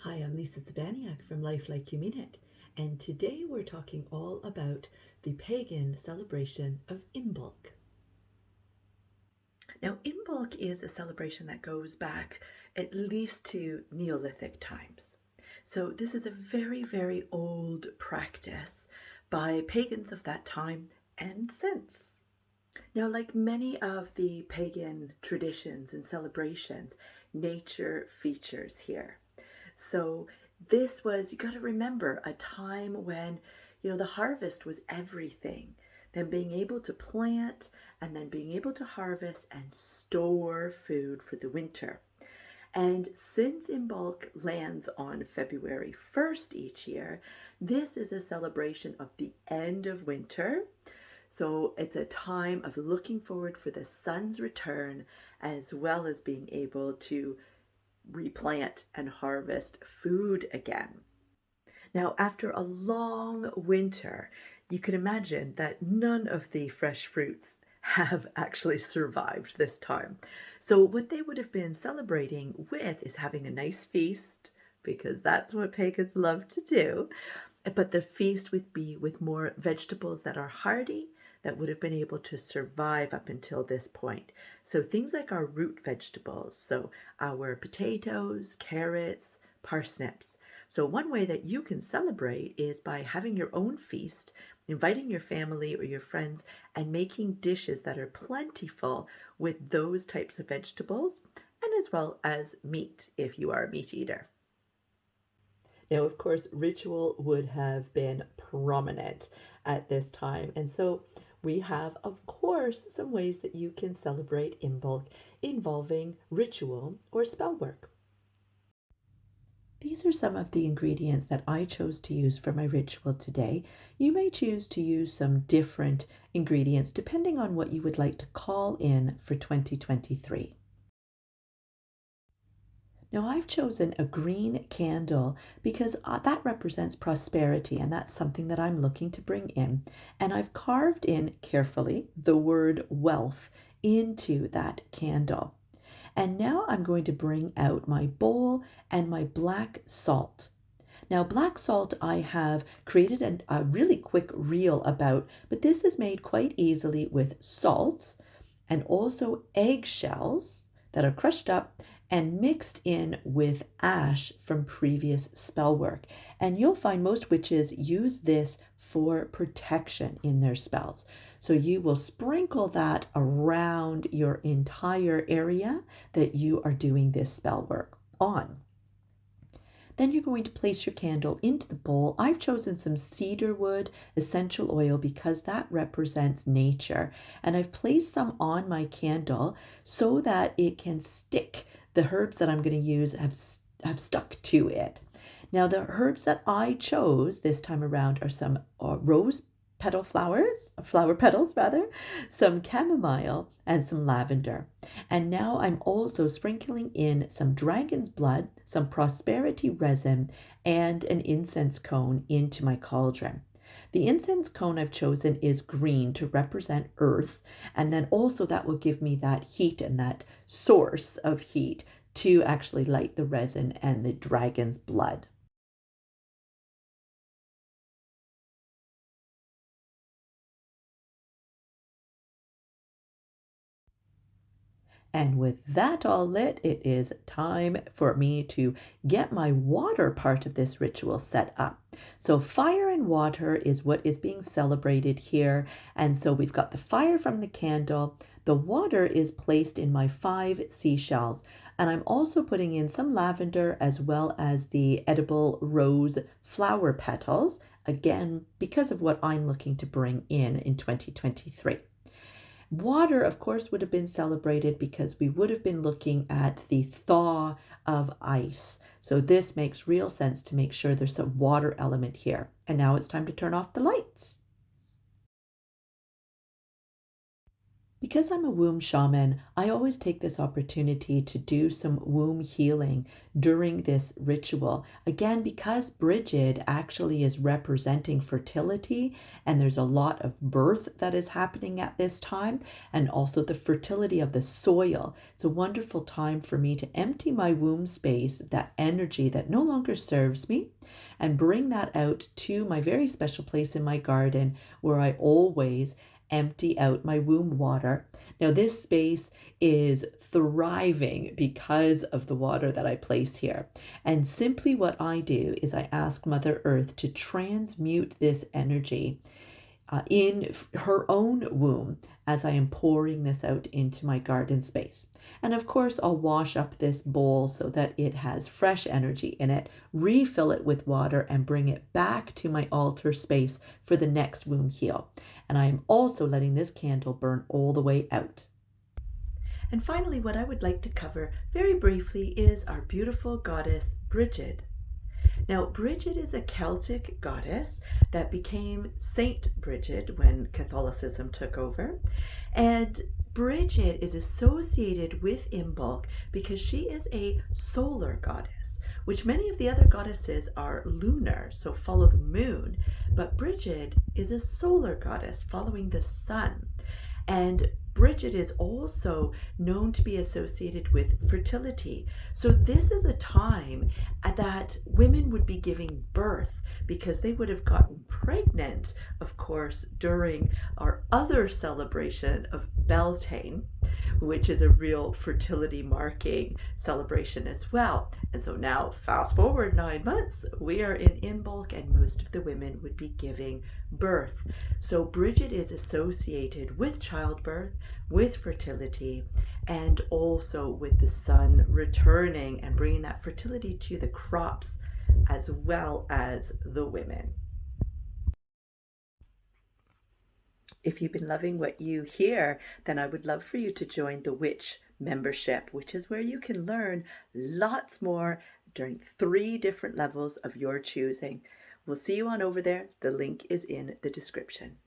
Hi, I'm Lisa Zabaniak from Life Like You Mean It, and today we're talking all about the pagan celebration of Imbolc. Now, Imbolc is a celebration that goes back at least to Neolithic times. So this is a very, very old practice by pagans of that time and since. Now, like many of the pagan traditions and celebrations, nature features here. So this was, you got to remember, a time when, the harvest was everything. Then being able to plant and then being able to harvest and store food for the winter. And since Imbolc lands on February 1st each year, this is a celebration of the end of winter. So it's a time of looking forward for the sun's return, as well as being able to replant and harvest food again. Now, after a long winter, you can imagine that none of the fresh fruits have actually survived this time. So, what they would have been celebrating with is having a nice feast, because that's what pagans love to do. But the feast would be with more vegetables that are hardy, that would have been able to survive up until this point. So things like our root vegetables, so our potatoes, carrots, parsnips. So one way that you can celebrate is by having your own feast, inviting your family or your friends, and making dishes that are plentiful with those types of vegetables, and as well as meat if you are a meat eater. Now, of course, ritual would have been prominent at this time. And so we have, of course, some ways that you can celebrate Imbolc involving ritual or spell work. These are some of the ingredients that I chose to use for my ritual today. You may choose to use some different ingredients depending on what you would like to call in for 2023. Now, I've chosen a green candle because that represents prosperity, and that's something that I'm looking to bring in. And I've carved in carefully the word wealth into that candle. And now I'm going to bring out my bowl and my black salt. Now, black salt I have created a really quick reel about, but this is made quite easily with salt and also eggshells that are crushed up and mixed in with ash from previous spell work. And you'll find most witches use this for protection in their spells. So you will sprinkle that around your entire area that you are doing this spell work on. Then you're going to place your candle into the bowl. I've chosen some cedar wood essential oil because that represents nature. And I've placed some on my candle so that it can stick. The herbs that I'm going to use have stuck to it. Now, the herbs that I chose this time around are some rose flower petals rather, some chamomile, and some lavender. And now I'm also sprinkling in some dragon's blood, some prosperity resin, and an incense cone into my cauldron. The incense cone I've chosen is green to represent earth, and then also that will give me that heat and that source of heat to actually light the resin and the dragon's blood. And with that all lit, it is time for me to get my water part of this ritual set up. So fire and water is what is being celebrated here. And so we've got the fire from the candle. The water is placed in my 5 seashells. And I'm also putting in some lavender as well as the edible rose flower petals. Again, because of what I'm looking to bring in 2023. Water, of course, would have been celebrated because we would have been looking at the thaw of ice. So this makes real sense to make sure there's a water element here. And now it's time to turn off the lights. Because I'm a womb shaman, I always take this opportunity to do some womb healing during this ritual. Again, because Brigid actually is representing fertility, and there's a lot of birth that is happening at this time, and also the fertility of the soil. It's a wonderful time for me to empty my womb space, that energy that no longer serves me, and bring that out to my very special place in my garden where I always empty out my womb water. Now, this space is thriving because of the water that I place here. And simply what I do is I ask Mother Earth to transmute this energy in her own womb as I am pouring this out into my garden space. And of course, I'll wash up this bowl so that it has fresh energy in it, refill it with water, and bring it back to my altar space for the next womb heal. And I am also letting this candle burn all the way out. And finally, what I would like to cover very briefly is our beautiful goddess Brigid. Now, Brigid is a Celtic goddess that became Saint Brigid when Catholicism took over. And Brigid is associated with Imbolc because she is a solar goddess, which many of the other goddesses are lunar, so follow the moon. But Brigid is a solar goddess following the sun. And Brigid is also known to be associated with fertility. So this is a time that women would be giving birth because they would have gotten pregnant, of course, during our other celebration of Beltane, which is a real fertility marking celebration as well. And so now, fast forward 9 months, we are in Imbolc, and most of the women would be giving birth. So Brigid is associated with childbirth, with fertility, and also with the sun returning and bringing that fertility to the crops as well as the women. If you've been loving what you hear, then I would love for you to join the Witch membership, which is where you can learn lots more during 3 different levels of your choosing. We'll see you on over there. The link is in the description.